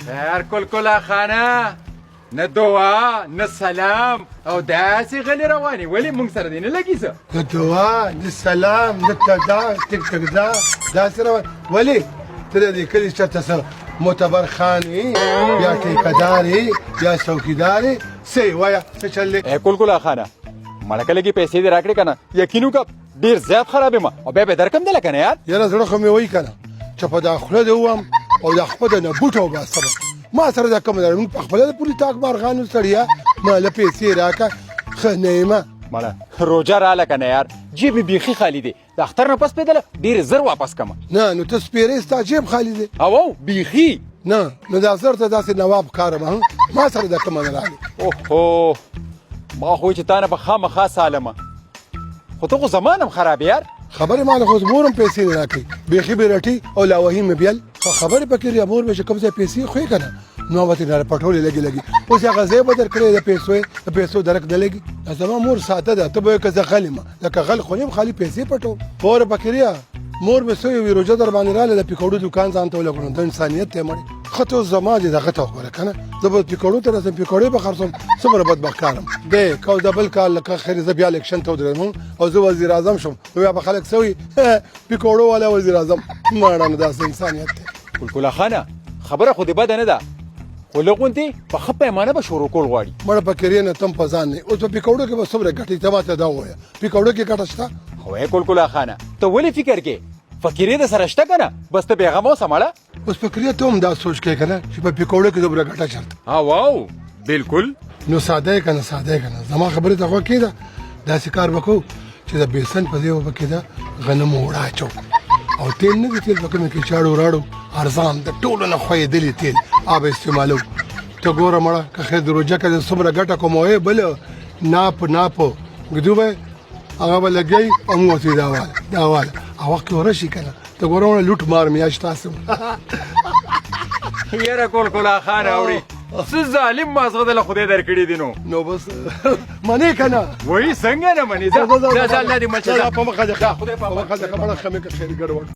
خیر کلکلا خانه نه دعا نه سلام او داسې غلې روانې ولې موږ سره دې نه لګي څه نه دعا نه سلام نه تدا ټک ټک دا داسې روان ولې ته د دې کلي چېرته څه معتبر خان یې یا ټیکهدار یې یا څوکیدار یې څه یې وایه څه چل دی کلکلا خانه مړکه لګي پیسې دې راکړې که نه یقین وکړه ډېر زیات خراب یم او بیا به درکم دی لکه نه یار یاره زړه خو مې وایي که نه چې په دا خوله دې ووم او دا خپله نه بوټه وباسم ما سره دا کومه ده موږ په خپله د پولي تاک مارغانو ستړیا ما له پیسې راکړه ښه نه یمه مړه روژه راله که نه یار جیب مې بیخي خالي دی د اختر نه پس پیدله ډېر زر واپس کړمه نه نو ته سپېرې ستا جیب خالي دی او بیخي نه نو دا زر ته داسې نواب کارم ما سره دا کومه نه راغلې اوهو ما خو چې تا نه به خامخا سالمه خو ته خو زمانم خراب یار خبرې ما له خو مورم پیسې نه راکوي بیخي به رټي او لاوهي مې بیل خو خبرې پکې ریا مور به چې کوم ځای پیسې خوې که نه نو به ترې نه پټولې لګي لګي اوس هغه ځای به در کړی د پیسو درک نه لګي زما مور ساته ده ته به وایې که زه غل یم لکه غل خو نه یم خالي پیسې پټوم پوره پکې ریا مور مې سوی وي روژه در باندې راغله د پیکوړو دوکان ځان ته ولګوړم د انسانیت ته یې مړې ښه ته اوس زما دې دغه ته وګوره که نه زه به پیکوړو ته رسم پیکوړې به خرڅوم څومره بدبخت کار یم دی که اوس د بل کال لکه خیر زه بیا الیکشن ته ودرېدم او زه وزیر اعظم شم نو بیا به خلک څه وایي پیکوړو والا وزیر اعظم ماړه نو داسې انسانیت دی کلکلا خانه خبره خو دې بده نه ده خو لږ غوندې په ښه پیمانه به شروع کول غواړي مړه په کرې نه تم په ځان نه اوس په پیکوړو کې به څومره ګټې ته ماته دا ووایه پیکوړو کې ګټه شته خو کلکلا خانه ته ولې فکر کې فقیرې د سره شته که نه بس ته بېغمه اوسه مړه اوس فکرې ته هم دا سوچ کوې که نه چې په پیکوړو کې دومره ګټه چېرته او بلکل نو ساده یې که نه ساده یې که نه زما خبرې ته غوږ کېږده داسې کار به کوو چې د بیسن په ځای به کېده غنم اوړه اچو او تیل نه دي تیل په کومې کې چاړو راړو ارزان د ټولو نه ښویېدلي تیل هغه به استعمالوو ته ګوره مړه که خیر د روژه کې څومره ګټه کوموې بل ناپو ګدو به هغه به لګوي او موږ ورته دا واله او وخت کې ورشي که نه ته ګوره مړه لوټ مار میاشت تاسو یاره کلکلا خانه اوري څه ظالم مازغه دله خدای درکړي دي نو بس منې که نه وایي څنګه نه منې ځه الله دې مچه په مخه دې خدای په مخه دې خبره ښه مې که خیر ګډوډ